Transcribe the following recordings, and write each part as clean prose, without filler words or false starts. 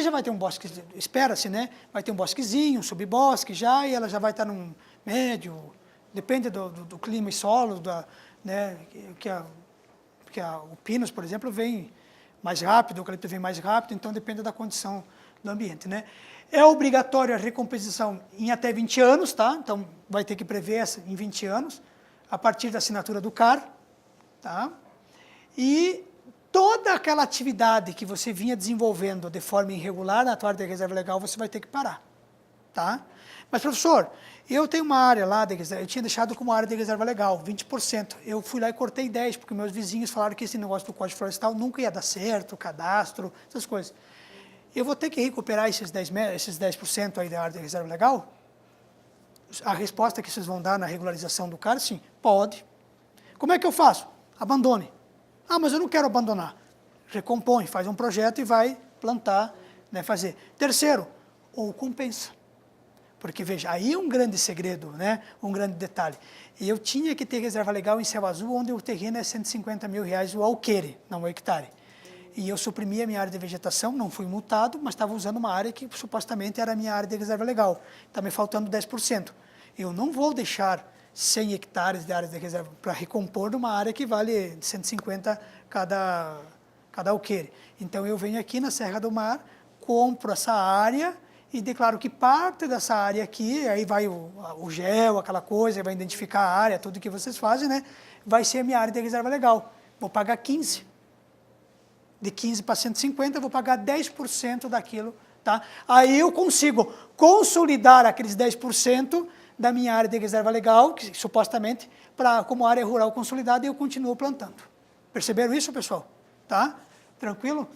já vai ter um bosque, espera-se, né? Vai ter um bosquezinho, um subbosque já, e ela já vai estar num médio, depende do clima e solo, né? O pinus, por exemplo, vem mais rápido, o eucalipto vem mais rápido, então depende da condição do ambiente, né? É obrigatório a recomposição em até 20 anos, tá? Então, vai ter que prever em 20 anos, a partir da assinatura do CAR, tá? E toda aquela atividade que você vinha desenvolvendo de forma irregular na tua área de reserva legal, você vai ter que parar, tá? Mas, professor, eu tenho uma área lá, eu tinha deixado como área de reserva legal, 20%. Eu fui lá e cortei 10%, porque meus vizinhos falaram que esse negócio do Código Florestal nunca ia dar certo, cadastro, essas coisas. Eu vou ter que recuperar esses 10% aí da área de reserva legal? A resposta que vocês vão dar na regularização do cara, sim, pode. Como é que eu faço? Abandone. Ah, mas eu não quero abandonar. Recompõe, faz um projeto e vai plantar, né, fazer. Terceiro, ou compensa. Porque, veja, aí é um grande segredo, né, um grande detalhe. Eu tinha que ter reserva legal em Céu Azul, onde o terreno é R$150 mil o alqueire, não o hectare. E eu suprimi a minha área de vegetação, não fui multado, mas estava usando uma área que supostamente era a minha área de reserva legal. Está me faltando 10%. Eu não vou deixar 100 hectares de área de reserva para recompor uma área que vale 150 cada alqueire. Então, eu venho aqui na Serra do Mar, compro essa área e declaro que parte dessa área aqui, aí vai o GEL, aquela coisa, vai identificar a área, tudo que vocês fazem, né? Vai ser a minha área de reserva legal. Vou pagar 15%. De 15 para 150, eu vou pagar 10% daquilo, tá? Aí eu consigo consolidar aqueles 10% da minha área de reserva legal, que supostamente, como área rural consolidada, e eu continuo plantando. Perceberam isso, pessoal? Tá? Tranquilo?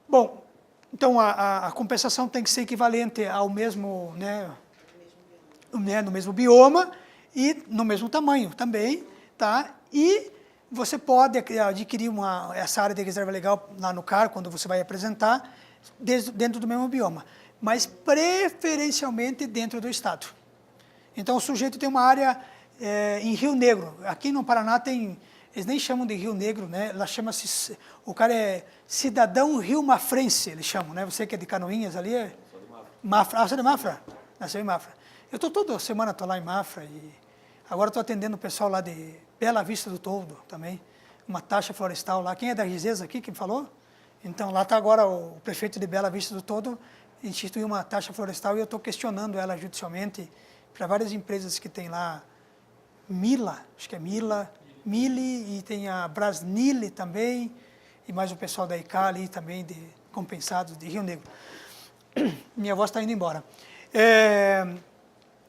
Bom, então a compensação tem que ser equivalente ao mesmo, né, no mesmo bioma e no mesmo tamanho também, tá? E você pode adquirir essa área de reserva legal lá no CAR, quando você vai apresentar, dentro do mesmo bioma, mas preferencialmente dentro do estado. Então, o sujeito tem uma área em Rio Negro. Aqui no Paraná tem, eles nem chamam de Rio Negro, né? Ela chama-se, o cara é cidadão rio-mafrense, eles chamam, né? Você que é de Canoinhas ali, é Mafra. Ah, você é de Mafra? Nasceu em Mafra. Eu estou toda semana lá em Mafra e agora estou atendendo o pessoal lá de Bela Vista do Toldo também, uma taxa florestal lá. Quem é da Rizesa aqui, quem falou? Então, lá está agora o prefeito de Bela Vista do Toldo, instituiu uma taxa florestal e eu estou questionando ela judicialmente para várias empresas que tem lá, Mila, acho que é Mili, e tem a Brasnile também, e mais o pessoal da ICA ali também, de compensados de Rio Negro. Minha voz está indo embora.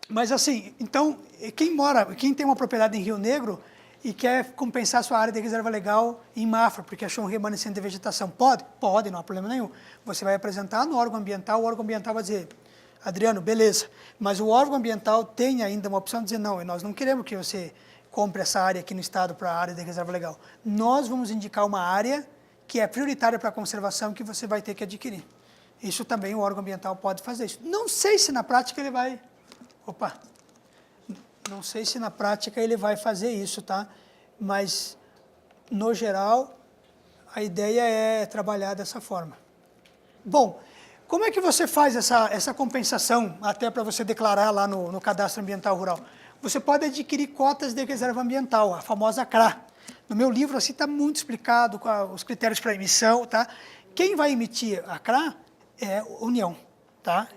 Mas assim, então, quem tem uma propriedade em Rio Negro e quer compensar sua área de reserva legal em Mafra, porque achou um remanescente de vegetação, pode? Pode, não há problema nenhum. Você vai apresentar no órgão ambiental, o órgão ambiental vai dizer, Adriano, beleza, mas o órgão ambiental tem ainda uma opção de dizer, não, nós não queremos que você compre essa área aqui no estado para a área de reserva legal. Nós vamos indicar uma área que é prioritária para a conservação que você vai ter que adquirir. Isso também o órgão ambiental pode fazer isso. Não sei se na prática ele vai... Opa! Não sei se na prática ele vai fazer isso, tá? Mas, no geral, a ideia é trabalhar dessa forma. Bom, como é que você faz essa compensação, até para você declarar lá no Cadastro Ambiental Rural? Você pode adquirir cotas de reserva ambiental, a famosa CRA. No meu livro, assim, está muito explicado os critérios para emissão, tá? Quem vai emitir a CRA é a União, tá?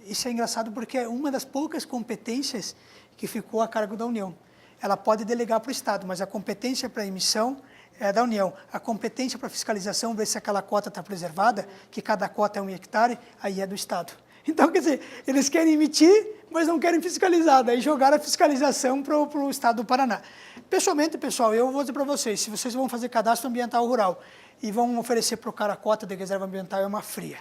Isso é engraçado porque é uma das poucas competências que ficou a cargo da União. Ela pode delegar para o Estado, mas a competência para emissão é da União. A competência para fiscalização, ver se aquela cota está preservada, que cada cota é 1 hectare, aí é do Estado. Então, quer dizer, eles querem emitir, mas não querem fiscalizar. Daí jogaram a fiscalização para o Estado do Paraná. Pessoalmente, pessoal, eu vou dizer para vocês, se vocês vão fazer cadastro ambiental rural e vão oferecer para o cara a cota de reserva ambiental, é uma fria.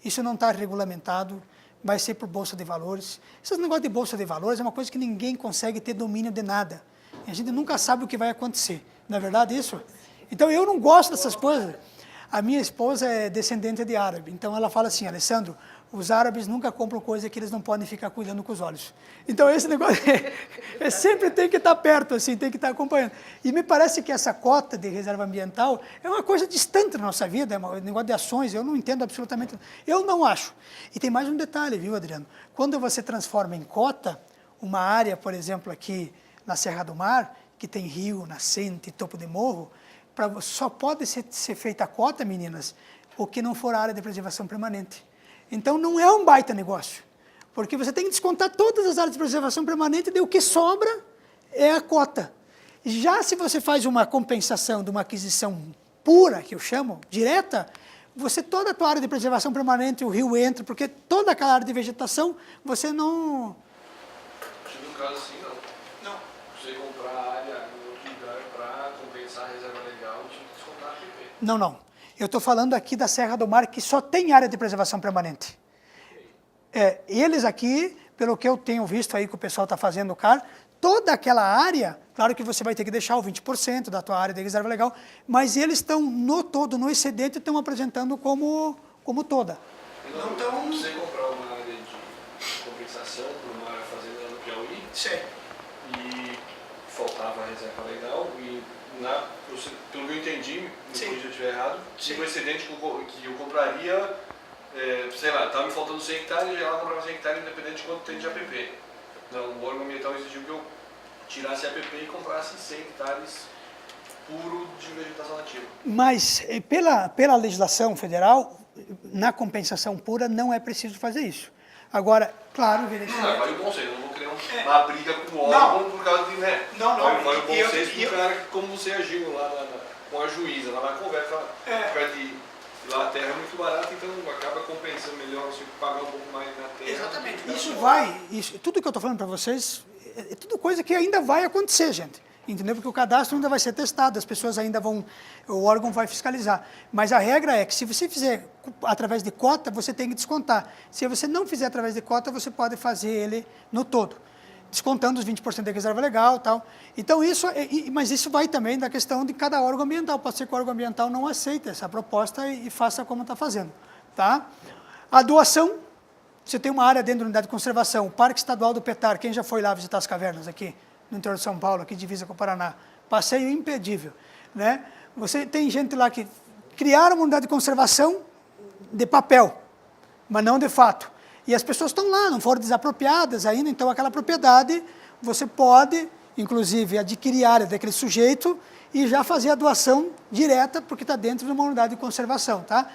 Isso não está regulamentado, vai ser por Bolsa de Valores. Esse negócio de Bolsa de Valores é uma coisa que ninguém consegue ter domínio de nada. A gente nunca sabe o que vai acontecer. Não é verdade isso? Então, eu não gosto dessas coisas. A minha esposa é descendente de árabe, então ela fala assim, Alessandro, os árabes nunca compram coisa que eles não podem ficar cuidando com os olhos. Então esse negócio sempre tem que estar perto, assim, tem que estar acompanhando. E me parece que essa cota de reserva ambiental é uma coisa distante na nossa vida, é um negócio de ações, eu não entendo absolutamente, eu não acho. E tem mais um detalhe, viu, Adriano? Quando você transforma em cota uma área, por exemplo, aqui na Serra do Mar, que tem rio, nascente, topo de morro, só pode ser feita a cota, meninas, o que não for a área de preservação permanente. Então, não é um baita negócio, porque você tem que descontar todas as áreas de preservação permanente e o que sobra é a cota. Já se você faz uma compensação de uma aquisição pura, que eu chamo, direta, toda a tua área de preservação permanente, o rio entra, porque toda aquela área de vegetação, você não... No caso assim, não. Não. Você comprar a área em outro lugar para compensar a reserva legal, tinha que descontar a PP. Não, não. Eu estou falando aqui da Serra do Mar, que só tem área de preservação permanente. Eles aqui, pelo que eu tenho visto aí que o pessoal está fazendo o CAR, toda aquela área, claro que você vai ter que deixar o 20% da tua área de reserva legal, mas eles estão no todo, no excedente, estão apresentando como toda. Então, você comprar uma área de compensação para uma área fazenda no Piauí, Sim. e faltava a reserva legal, e pelo que eu entendi, depois se eu estiver errado, no excedente que eu compraria, sei lá, estava me faltando 100 hectares, e ela comprava 100 hectares independente de quanto tem de APP. Então, o órgão ambiental exigiu que eu tirasse a APP e comprasse 100 hectares puro de vegetação nativa. Mas, pela legislação federal, na compensação pura, não é preciso fazer isso. Agora, claro, evidentemente... Vai o bom senso, eu não vou criar uma briga com o órgão por causa de... Né? Não. Vai o bom senso do cara, como você agiu lá com a juíza, lá na conversa, por causa de lá a terra é muito barata, então acaba compensando melhor você pagar um pouco mais na terra. Exatamente. Tudo que eu estou falando para vocês, é tudo coisa que ainda vai acontecer, gente. Entendeu? Porque o cadastro ainda vai ser testado, as pessoas ainda o órgão vai fiscalizar. Mas a regra é que se você fizer através de cota, você tem que descontar. Se você não fizer através de cota, você pode fazer ele no todo, descontando os 20% da reserva legal e tal. Então, mas isso vai também da questão de cada órgão ambiental. Pode ser que o órgão ambiental não aceite essa proposta e faça como está fazendo. Tá? A doação, você tem uma área dentro da unidade de conservação, o Parque Estadual do Petar, quem já foi lá visitar as cavernas aqui? No interior de São Paulo, aqui divisa com o Paraná. Passeio impedível. Né? Você tem gente lá que criaram uma unidade de conservação de papel, mas não de fato. E as pessoas estão lá, não foram desapropriadas ainda, então aquela propriedade você pode, inclusive, adquirir a área daquele sujeito e já fazer a doação direta, porque está dentro de uma unidade de conservação. Tá?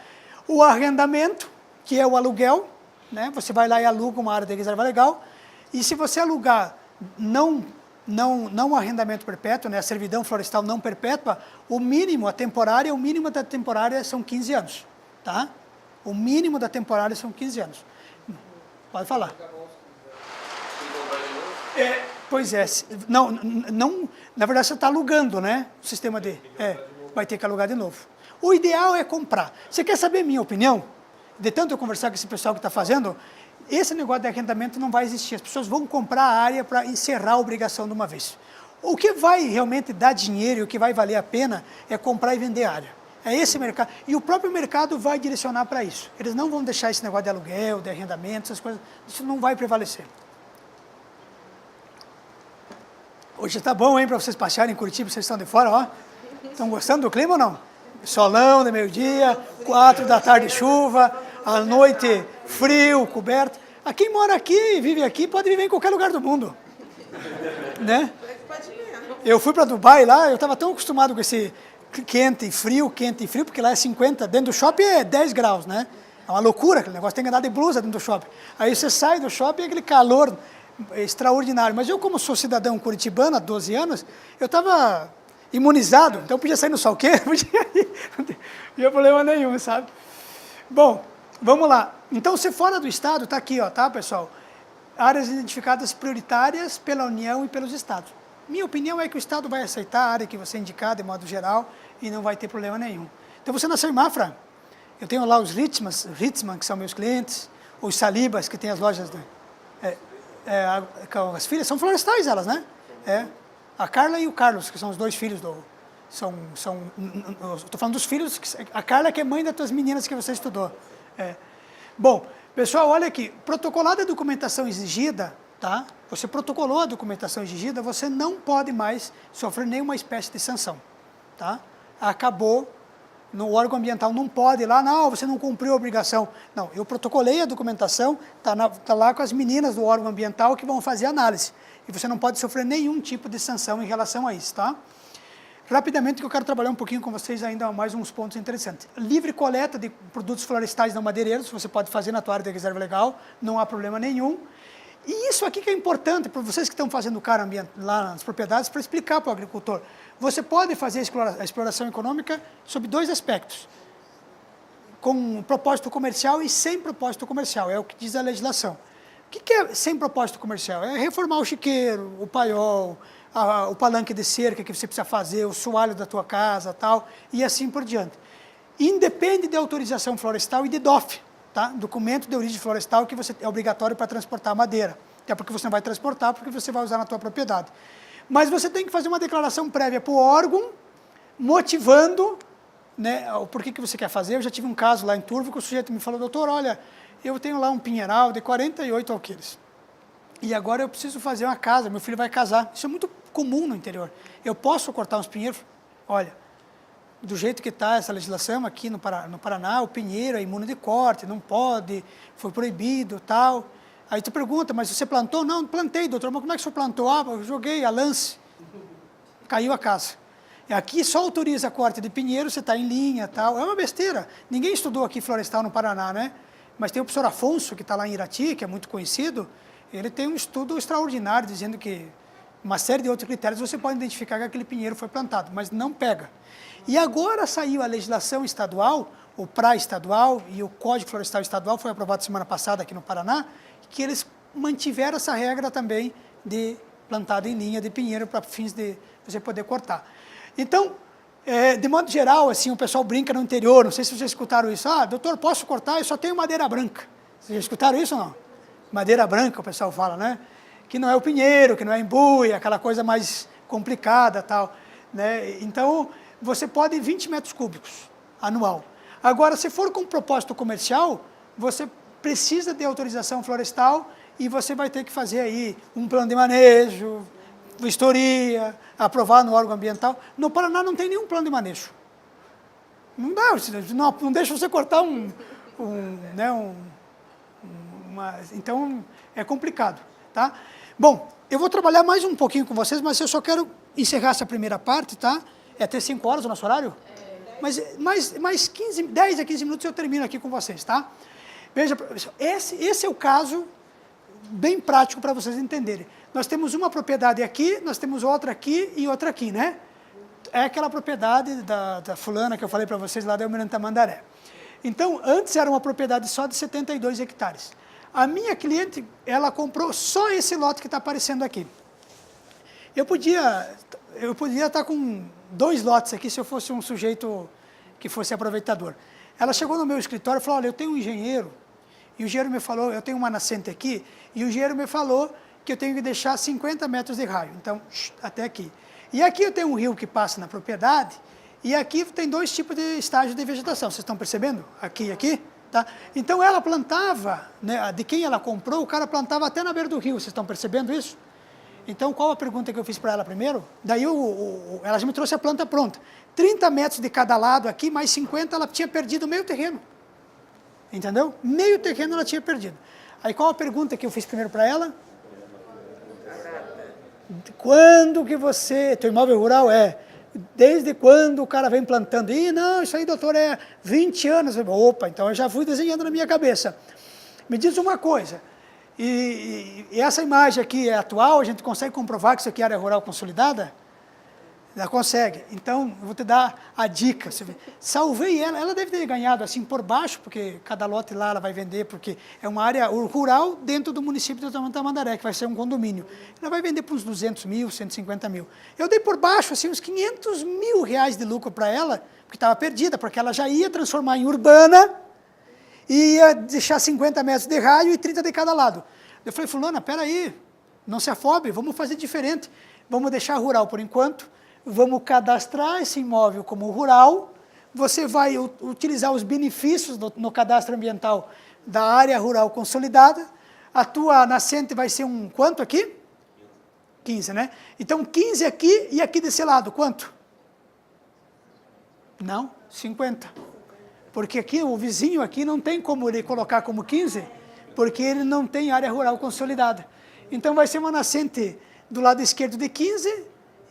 O arrendamento, que é o aluguel, né? Você vai lá e aluga uma área de reserva legal, e se você alugar não arrendamento perpétuo, né, a servidão florestal não perpétua, o mínimo da temporária são 15 anos, tá? O mínimo da temporária são 15 anos. Pode falar. Pois é, não, na verdade você está alugando, né, o sistema vai ter que alugar de novo. O ideal é comprar. Você quer saber a minha opinião? De tanto eu conversar com esse pessoal que está fazendo, esse negócio de arrendamento não vai existir. As pessoas vão comprar a área para encerrar a obrigação de uma vez. O que vai realmente dar dinheiro e o que vai valer a pena é comprar e vender a área. É esse mercado. E o próprio mercado vai direcionar para isso. Eles não vão deixar esse negócio de aluguel, de arrendamento, essas coisas. Isso não vai prevalecer. Hoje está bom, hein, para vocês passearem em Curitiba, vocês estão de fora, ó. Estão gostando do clima ou não? Solão de meio-dia, 4 da tarde chuva, à noite frio, coberto. Quem mora aqui e vive aqui pode viver em qualquer lugar do mundo. Né? Eu fui para Dubai lá, eu estava tão acostumado com esse quente e frio, porque lá é 50, dentro do shopping é 10 graus, né? É uma loucura, aquele negócio, tem que andar de blusa dentro do shopping. Aí você sai do shopping e aquele calor extraordinário. Mas eu, como sou cidadão curitibano há 12 anos, eu estava imunizado, então podia sair no sol quente, não tinha problema nenhum, sabe? Bom, vamos lá. Então, se fora do estado, está aqui, ó, tá, pessoal? Áreas identificadas prioritárias pela União e pelos estados. Minha opinião é que o estado vai aceitar a área que você indicar, de modo geral, e não vai ter problema nenhum. Então, você nasceu em Mafra? Eu tenho lá os Ritzmann, que são meus clientes, os Salibas, que tem as lojas... as filhas são florestais, elas, né? A Carla e o Carlos, que são os dois filhos do Estou falando dos filhos, a Carla que é mãe das tuas meninas que você estudou. Bom, pessoal, olha aqui, protocolada a documentação exigida, tá? Você protocolou a documentação exigida, você não pode mais sofrer nenhuma espécie de sanção, tá? Acabou, no órgão ambiental não pode ir lá, não, você não cumpriu a obrigação. Não, eu protocolei a documentação, tá lá com as meninas do órgão ambiental que vão fazer a análise. E você não pode sofrer nenhum tipo de sanção em relação a isso, tá? Rapidamente, que eu quero trabalhar um pouquinho com vocês ainda mais uns pontos interessantes. Livre coleta de produtos florestais não madeireiros, você pode fazer na tua área de reserva legal, não há problema nenhum. E isso aqui que é importante para vocês que estão fazendo cara lá nas propriedades, para explicar para o agricultor. Você pode fazer a exploração econômica sob dois aspectos. Com propósito comercial e sem propósito comercial, é o que diz a legislação. O que é sem propósito comercial? É reformar o chiqueiro, o paiol, o palanque de cerca que você precisa fazer, o soalho da tua casa, tal, e assim por diante. Independe de autorização florestal e de DOF, tá? Documento de origem florestal que é obrigatório para transportar madeira. Até porque você não vai transportar, porque você vai usar na tua propriedade. Mas você tem que fazer uma declaração prévia para o órgão, motivando, né, o porquê que você quer fazer. Eu já tive um caso lá em Turvo que o sujeito me falou, doutor, olha, eu tenho lá um pinheiral de 48 alqueires. E agora eu preciso fazer uma casa, meu filho vai casar. Isso é muito comum no interior. Eu posso cortar uns pinheiros? Olha, do jeito que está essa legislação aqui no Paraná, o pinheiro é imuno de corte, não pode, foi proibido, tal. Aí tu pergunta, mas você plantou? Não, plantei, doutor, mas como é que o senhor plantou? Ah, eu joguei a lance, caiu a casa. Aqui só autoriza corte de pinheiro, você está em linha, tal. É uma besteira. Ninguém estudou aqui florestal no Paraná, né? Mas tem o professor Afonso, que está lá em Irati, que é muito conhecido, ele tem um estudo extraordinário, dizendo que uma série de outros critérios você pode identificar que aquele pinheiro foi plantado, mas não pega. E agora saiu a legislação estadual, o PRA estadual e o Código Florestal Estadual, foi aprovado semana passada aqui no Paraná, que eles mantiveram essa regra também de plantado em linha de pinheiro para fins de você poder cortar. Então, de modo geral, assim, o pessoal brinca no interior, não sei se vocês escutaram isso, ah, doutor, posso cortar? Eu só tenho madeira branca. Vocês já escutaram isso ou não? Madeira branca, o pessoal fala, né? Que não é o pinheiro, que não é embuia, aquela coisa mais complicada, tal, né? Então, você pode 20 metros cúbicos anual. Agora, se for com propósito comercial, você precisa de autorização florestal e você vai ter que fazer aí um plano de manejo, vistoria, aprovar no órgão ambiental. No Paraná não tem nenhum plano de manejo. Não dá, não deixa você cortar então é complicado, tá? Bom, eu vou trabalhar mais um pouquinho com vocês, mas eu só quero encerrar essa primeira parte, tá? É até 5 horas o nosso horário? Mas mais 10 a 15 minutos eu termino aqui com vocês, tá? Veja, esse é o caso bem prático para vocês entenderem. Nós temos uma propriedade aqui, nós temos outra aqui e outra aqui, né? É aquela propriedade da fulana que eu falei para vocês lá da Almirante Tamandaré. Então, antes era uma propriedade só de 72 hectares. A minha cliente, ela comprou só esse lote que está aparecendo aqui. Eu podia estar com 2 lotes aqui se eu fosse um sujeito que fosse aproveitador. Ela chegou no meu escritório e falou, olha, eu tenho um engenheiro, e o engenheiro me falou, eu tenho uma nascente aqui, e o engenheiro me falou que eu tenho que deixar 50 metros de raio, então, até aqui. E aqui eu tenho um rio que passa na propriedade, e aqui tem 2 tipos de estágio de vegetação, vocês estão percebendo? Aqui e aqui. Tá? Então ela plantava, né, de quem ela comprou, o cara plantava até na beira do rio, vocês estão percebendo isso? Então qual a pergunta que eu fiz para ela primeiro? Daí ela já me trouxe a planta pronta. 30 metros de cada lado aqui, mais 50, ela tinha perdido meio terreno. Entendeu? Meio terreno ela tinha perdido. Aí qual a pergunta que eu fiz primeiro para ela? Quando que você, teu imóvel rural desde quando o cara vem plantando? Ih, não, isso aí, doutor, é 20 anos. Opa, então eu já fui desenhando na minha cabeça. Me diz uma coisa, e essa imagem aqui é atual? A gente consegue comprovar que isso aqui é área rural consolidada? Já consegue. Então, eu vou te dar a dica. Salvei ela deve ter ganhado assim por baixo, porque cada lote lá ela vai vender, porque é uma área rural dentro do município de Tamandaré, que vai ser um condomínio. Ela vai vender por uns 200 mil, 150 mil. Eu dei por baixo assim, uns 500 mil reais de lucro para ela, porque estava perdida, porque ela já ia transformar em urbana e ia deixar 50 metros de raio e 30 de cada lado. Eu falei, fulana, peraí, não se afobe, vamos fazer diferente. Vamos deixar rural por enquanto. vamos cadastrar esse imóvel como rural, você vai utilizar os benefícios no cadastro ambiental da área rural consolidada, a tua nascente vai ser um quanto aqui? 15, né? Então, 15 aqui e aqui desse lado, quanto? Não, 50. Porque aqui, o vizinho aqui não tem como ele colocar como 15, porque ele não tem área rural consolidada. Então, vai ser uma nascente do lado esquerdo de 15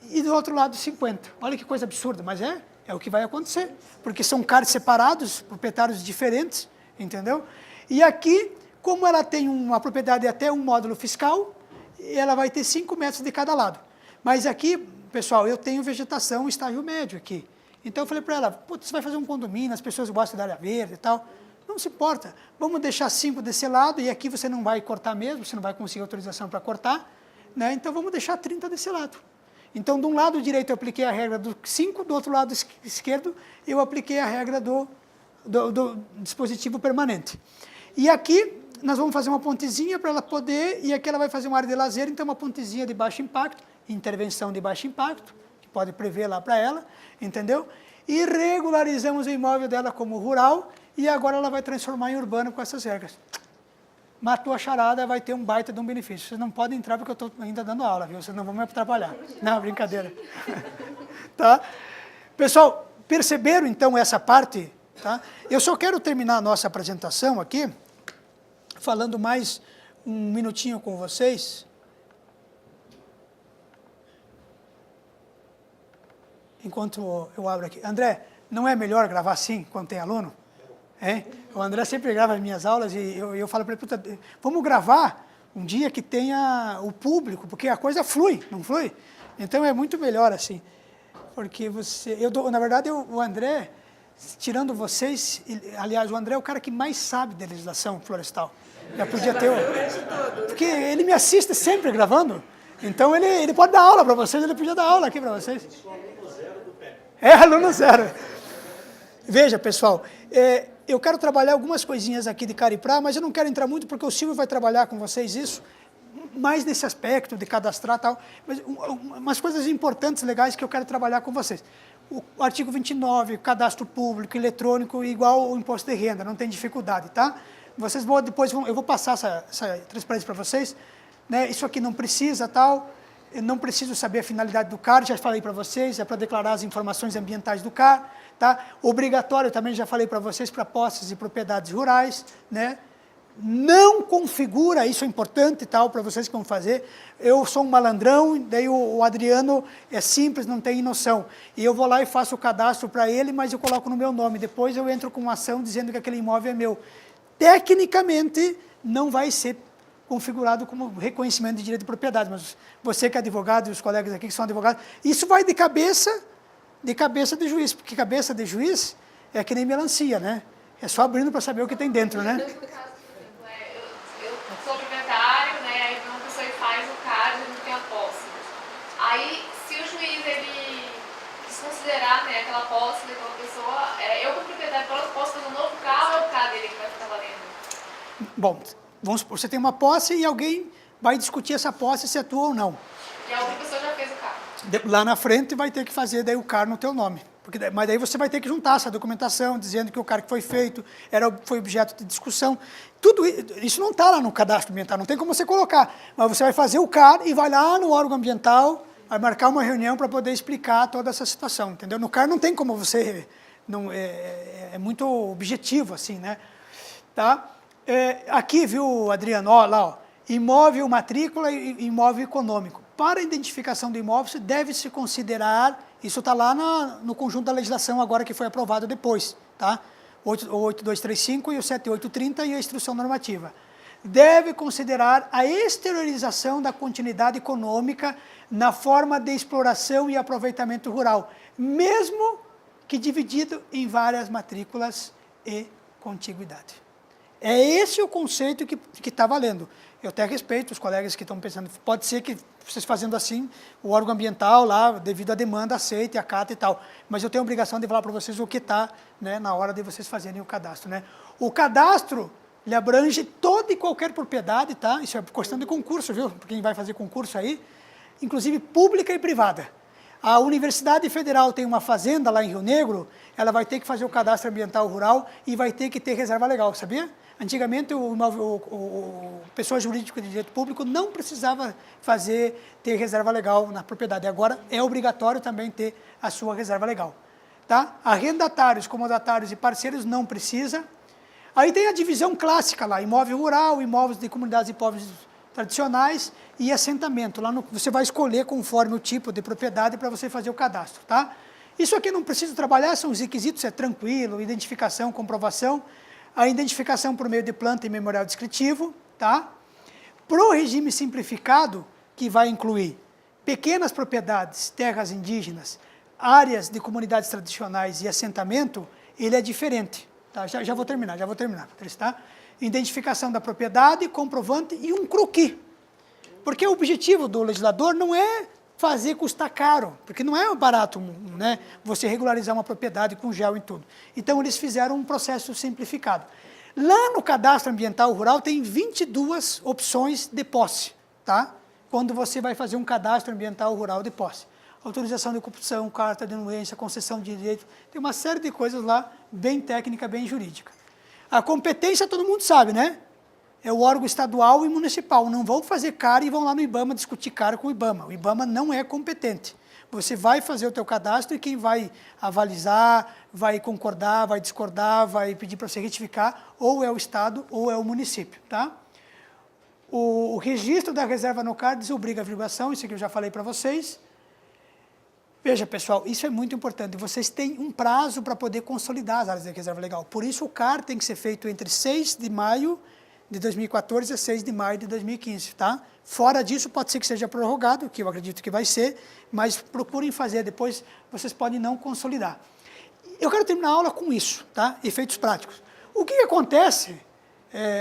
e do outro lado 50. Olha que coisa absurda, mas é o que vai acontecer. Porque são CARs separados, proprietários diferentes, entendeu? E aqui, como ela tem uma propriedade até um módulo fiscal, ela vai ter 5 metros de cada lado. Mas aqui, pessoal, eu tenho vegetação estágio médio aqui. Então eu falei para ela, putz, você vai fazer um condomínio, as pessoas gostam da área verde e tal. Não se importa, vamos deixar 5 desse lado e aqui você não vai cortar mesmo, você não vai conseguir autorização para cortar, né? Então vamos deixar 30 desse lado. Então, de um lado direito eu apliquei a regra do 5, do outro lado esquerdo eu apliquei a regra do dispositivo permanente. E aqui nós vamos fazer uma pontezinha para ela poder, e aqui ela vai fazer uma área de lazer, então uma pontezinha de baixo impacto, intervenção de baixo impacto, que pode prever lá para ela, entendeu? E regularizamos o imóvel dela como rural, e agora ela vai transformar em urbano com essas regras. Matou a charada, vai ter um baita de um benefício. Vocês não podem entrar porque eu estou ainda dando aula, viu? Vocês não vão me atrapalhar. Não, brincadeira. Tá? Pessoal, perceberam então essa parte? Tá? Eu só quero terminar a nossa apresentação aqui, falando mais um minutinho com vocês. Enquanto eu abro aqui. André, não é melhor gravar assim quando tem aluno? É? O André sempre grava as minhas aulas e eu falo para ele, puta, vamos gravar um dia que tenha o público, porque a coisa flui, não flui? Então é muito melhor assim. Porque na verdade, o André, tirando vocês, aliás, o André é o cara que mais sabe de legislação florestal. Já podia ter porque ele me assiste sempre gravando, então ele pode dar aula para vocês, ele podia dar aula aqui para vocês. É, aluno zero. Veja, pessoal, eu quero trabalhar algumas coisinhas aqui de Cariprá, mas eu não quero entrar muito porque o Silvio vai trabalhar com vocês isso, mais nesse aspecto de cadastrar e tal, mas umas coisas importantes, legais que eu quero trabalhar com vocês. O artigo 29, cadastro público, eletrônico, igual o imposto de renda, não tem dificuldade, tá? Vocês vão, depois, eu vou passar essa transparência para vocês, né? Isso aqui não precisa, tal, eu não preciso saber a finalidade do CAR, já falei para vocês, é para declarar as informações ambientais do CAR, tá? Obrigatório também, já falei para vocês, para posses e propriedades rurais, né? Não configura, isso é importante, tal, para vocês que vão fazer. Eu sou um malandrão, daí o Adriano é simples, não tem noção. E eu vou lá e faço o cadastro para ele, mas eu coloco no meu nome. Depois eu entro com uma ação dizendo que aquele imóvel é meu. Tecnicamente, não vai ser configurado como reconhecimento de direito de propriedade, mas você que é advogado e os colegas aqui que são advogados, isso vai de cabeça de juiz, porque cabeça de juiz é que nem melancia, né? É só abrindo para saber o que tem dentro, né? Eu sou proprietário, né? Aí uma pessoa faz o CAD e não tem a posse. Aí, se o juiz ele desconsiderar, né, aquela posse daquela pessoa, eu como proprietário posso fazer um novo CAD ou é o CAD dele que vai ficar valendo? Bom, vamos supor, você tem uma posse e alguém vai discutir essa posse se é tua ou não. E a outra pessoa já fez o CAD. Lá na frente vai ter que fazer daí o CAR no teu nome. Mas daí você vai ter que juntar essa documentação, dizendo que o CAR que foi feito foi objeto de discussão. Tudo isso não está lá no cadastro ambiental, não tem como você colocar. Mas você vai fazer o CAR e vai lá no órgão ambiental, vai marcar uma reunião para poder explicar toda essa situação, entendeu? No CAR não tem como você... Não, é muito objetivo, assim, né? Tá? Aqui, viu, Adriano, ó, lá, ó, imóvel matrícula e imóvel econômico. Para a identificação do imóvel, deve-se considerar, isso está lá no conjunto da legislação agora que foi aprovado depois, tá? O 8235 e o 7830 e a instrução normativa. Deve considerar a exteriorização da continuidade econômica na forma de exploração e aproveitamento rural, mesmo que dividido em várias matrículas e contiguidade. É esse o conceito que está valendo. Eu até respeito os colegas que estão pensando, pode ser que vocês fazendo assim, o órgão ambiental lá, devido à demanda, aceite, acata e tal. Mas eu tenho a obrigação de falar para vocês o que está, né, na hora de vocês fazerem o cadastro, né? O cadastro, ele abrange toda e qualquer propriedade, tá? Isso é questão de concurso, viu? Quem vai fazer concurso aí, inclusive pública e privada. A Universidade Federal tem uma fazenda lá em Rio Negro, ela vai ter que fazer o cadastro ambiental rural e vai ter que ter reserva legal, sabia? Antigamente, pessoa jurídica de direito público não precisava ter reserva legal na propriedade. Agora é obrigatório também ter a sua reserva legal. Tá? Arrendatários, comodatários e parceiros não precisa. Aí tem a divisão clássica lá, imóvel rural, imóveis de comunidades e povos tradicionais e assentamento. Lá você vai escolher conforme o tipo de propriedade para você fazer o cadastro. Tá? Isso aqui não precisa trabalhar, são os requisitos, é tranquilo, identificação, comprovação. A identificação por meio de planta e memorial descritivo, tá? Para o regime simplificado, que vai incluir pequenas propriedades, terras indígenas, áreas de comunidades tradicionais e assentamento, ele é diferente. Tá? Já vou terminar, tá? Identificação da propriedade, comprovante e um croquis. Porque o objetivo do legislador não é fazer custar caro, porque não é barato, né, você regularizar uma propriedade com gel e tudo. Então, eles fizeram um processo simplificado. Lá no cadastro ambiental rural tem 22 opções de posse, tá? Quando você vai fazer um cadastro ambiental rural de posse. Autorização de ocupação, carta de anuência, concessão de direito, tem uma série de coisas lá, bem técnica, bem jurídica. A competência todo mundo sabe, né? É o órgão estadual e municipal. Não vão fazer cara e vão lá no IBAMA discutir cara com o IBAMA. O IBAMA não é competente. Você vai fazer o teu cadastro e quem vai avalizar, vai concordar, vai discordar, vai pedir para você retificar, ou é o Estado ou é o município. Tá? O registro da reserva no CAR desobriga a averiguação, isso aqui eu já falei para vocês. Veja, pessoal, isso é muito importante. Vocês têm um prazo para poder consolidar as áreas de reserva legal. Por isso, o CAR tem que ser feito entre 6 de maio de 2014 a 6 de maio de 2015, tá? Fora disso, pode ser que seja prorrogado, que eu acredito que vai ser, mas procurem fazer, depois vocês podem não consolidar. Eu quero terminar a aula com isso, tá? Efeitos práticos. O que acontece,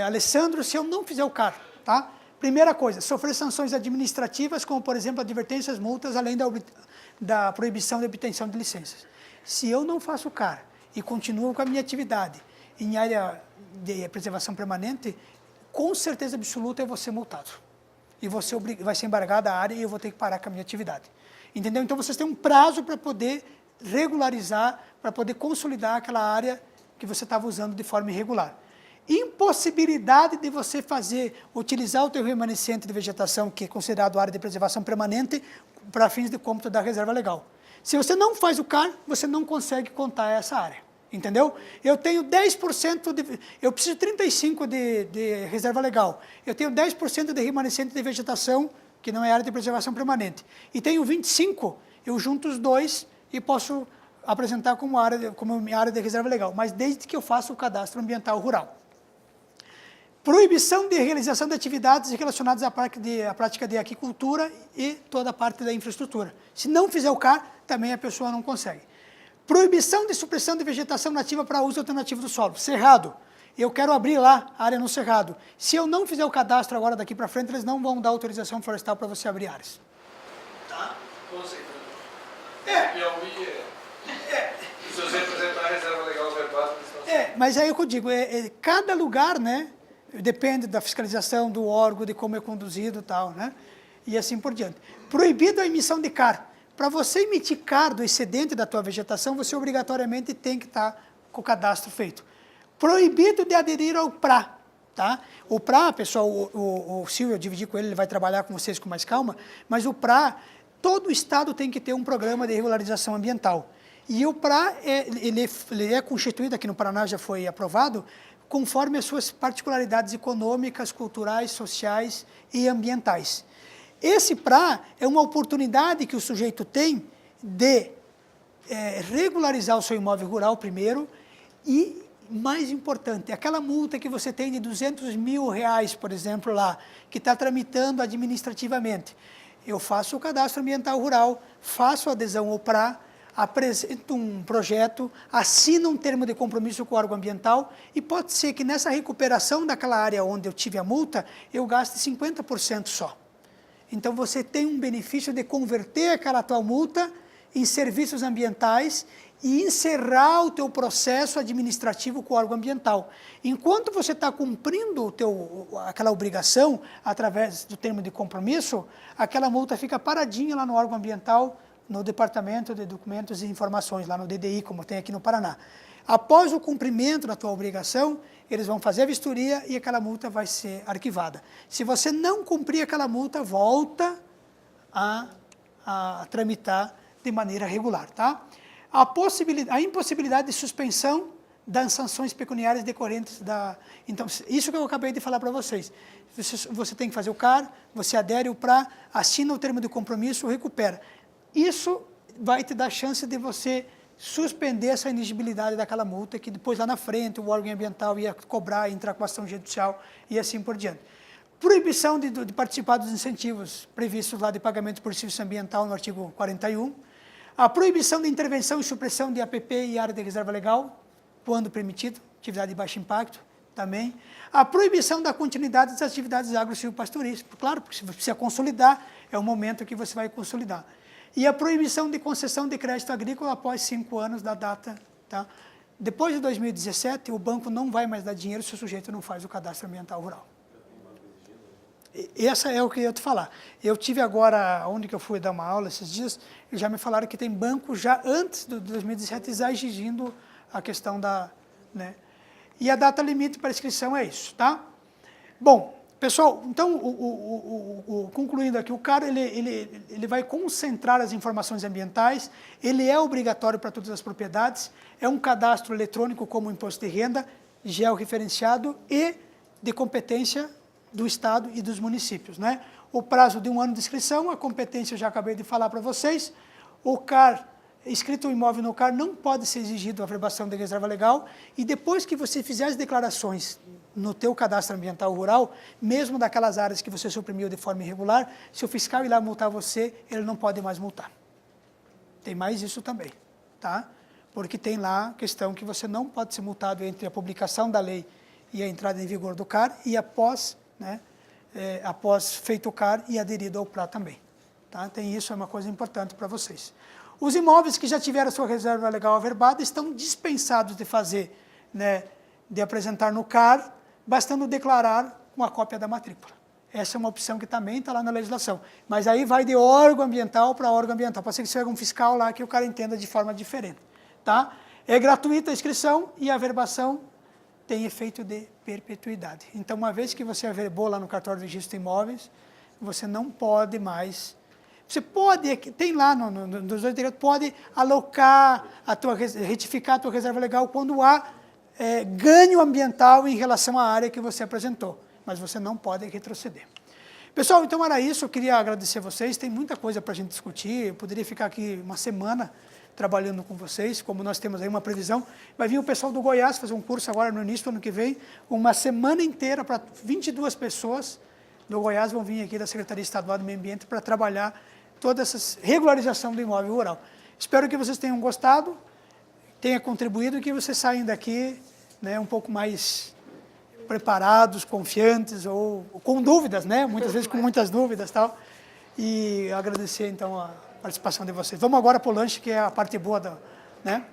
Alessandro, se eu não fizer o CAR, tá? Primeira coisa, sofrer sanções administrativas, como, por exemplo, advertências, multas, além da proibição de obtenção de licenças. Se eu não faço o CAR e continuo com a minha atividade em área de preservação permanente, com certeza absoluta eu vou ser multado. E vai ser embargada a área e eu vou ter que parar com a minha atividade. Entendeu? Então, vocês têm um prazo para poder regularizar, para poder consolidar aquela área que você estava usando de forma irregular. Impossibilidade de você utilizar o teu remanescente de vegetação, que é considerado área de preservação permanente, para fins de cômputo da reserva legal. Se você não faz o CAR, você não consegue contar essa área. Entendeu? Eu tenho 10%, eu preciso de 35% de reserva legal. Eu tenho 10% de remanescente de vegetação, que não é área de preservação permanente. E tenho 25%, eu junto os dois e posso apresentar como minha área de reserva legal, mas desde que eu faça o cadastro ambiental rural. Proibição de realização de atividades relacionadas à prática de aquicultura e toda a parte da infraestrutura. Se não fizer o CAR, também a pessoa não consegue. Proibição de supressão de vegetação nativa para uso alternativo do solo. Cerrado. Eu quero abrir lá a área no cerrado. Se eu não fizer o cadastro agora daqui para frente, eles não vão dar autorização florestal para você abrir áreas. Tá? Se você apresentar a reserva legal verbada, mas aí é o que eu digo, cada lugar, né, depende da fiscalização do órgão, de como é conduzido e tal, né, e assim por diante. Proibido a emissão de CAR. Para você emitir CAR do excedente da tua vegetação, você obrigatoriamente tem que estar com o cadastro feito. Proibido de aderir ao PRA. Tá? O PRA, pessoal, o Silvio, eu dividi com ele vai trabalhar com vocês com mais calma, mas o PRA, todo estado tem que ter um programa de regularização ambiental. E o PRA, ele é constituído, aqui no Paraná já foi aprovado, conforme as suas particularidades econômicas, culturais, sociais e ambientais. Esse PRA é uma oportunidade que o sujeito tem de regularizar o seu imóvel rural primeiro e, mais importante, aquela multa que você tem de R$200 mil, por exemplo, lá, que está tramitando administrativamente. Eu faço o cadastro ambiental rural, faço a adesão ao PRA, apresento um projeto, assino um termo de compromisso com o órgão ambiental e pode ser que nessa recuperação daquela área onde eu tive a multa, eu gaste 50% só. Então, você tem um benefício de converter aquela tua multa em serviços ambientais e encerrar o teu processo administrativo com o órgão ambiental. Enquanto você está cumprindo aquela obrigação, através do termo de compromisso, aquela multa fica paradinha lá no órgão ambiental, no Departamento de Documentos e Informações, lá no DDI, como tem aqui no Paraná. Após o cumprimento da tua obrigação, eles vão fazer a vistoria e aquela multa vai ser arquivada. Se você não cumprir aquela multa, volta a tramitar de maneira regular, tá? A impossibilidade de suspensão das sanções pecuniárias decorrentes da... Então, isso que eu acabei de falar para vocês. Você tem que fazer o CAR, você adere o PRA, assina o termo de compromisso, recupera. Isso vai te dar chance de você suspender essa inexigibilidade daquela multa, que depois lá na frente o órgão ambiental ia cobrar, entrar com ação judicial e assim por diante. Proibição de participar dos incentivos previstos lá de pagamento por serviço ambiental no artigo 41. A proibição de intervenção e supressão de APP e área de reserva legal, quando permitido, atividade de baixo impacto também. A proibição da continuidade das atividades agro-silvopastorícolas, claro, porque você precisa consolidar, é o momento que você vai consolidar. E a proibição de concessão de crédito agrícola após 5 anos da data. Tá? Depois de 2017, o banco não vai mais dar dinheiro se o sujeito não faz o cadastro ambiental rural. Essa é o que eu ia te falar. Eu tive agora, onde que eu fui dar uma aula esses dias, e já me falaram que tem banco já antes de 2017 já exigindo a questão da... Né? E a data limite para inscrição é isso, tá? Bom, pessoal, então, concluindo aqui, o CAR, ele vai concentrar as informações ambientais, ele é obrigatório para todas as propriedades, é um cadastro eletrônico como o imposto de renda, georreferenciado e de competência do Estado e dos municípios, né? O prazo de 1 ano de inscrição, a competência eu já acabei de falar para vocês, o CAR, inscrito o imóvel no CAR, não pode ser exigido a averbação de reserva legal, e depois que você fizer as declarações no teu cadastro ambiental rural, mesmo daquelas áreas que você suprimiu de forma irregular, se o fiscal ir lá multar você, ele não pode mais multar. Tem mais isso também, tá? Porque tem lá a questão que você não pode ser multado entre a publicação da lei e a entrada em vigor do CAR, e após, né, após feito o CAR e aderido ao PRA também. Tá? Tem isso, é uma coisa importante para vocês. Os imóveis que já tiveram sua reserva legal averbada estão dispensados de fazer, né, de apresentar no CAR, bastando declarar uma cópia da matrícula. Essa é uma opção que também está lá na legislação. Mas aí vai de órgão ambiental para órgão ambiental. Pode ser que seja um fiscal lá que o cara entenda de forma diferente. Tá? É gratuita a inscrição e a averbação tem efeito de perpetuidade. Então, uma vez que você averbou lá no cartório de registro de imóveis, você não pode mais... Você pode, tem lá nos dois direitos, pode alocar, retificar a tua reserva legal quando há ganho ambiental em relação à área que você apresentou, mas você não pode retroceder. Pessoal, então era isso, eu queria agradecer a vocês, tem muita coisa para a gente discutir, eu poderia ficar aqui uma semana trabalhando com vocês, como nós temos aí uma previsão. Vai vir o pessoal do Goiás fazer um curso agora no início do ano que vem, uma semana inteira para 22 pessoas do Goiás vão vir aqui da Secretaria Estadual do Meio Ambiente para trabalhar toda essa regularização do imóvel rural. Espero que vocês tenham gostado, tenha contribuído e que vocês saiam daqui, né, um pouco mais preparados, confiantes ou com dúvidas, né? Muitas vezes com muitas dúvidas e tal. E agradecer então a participação de vocês. Vamos agora para o lanche, que é a parte boa da, né?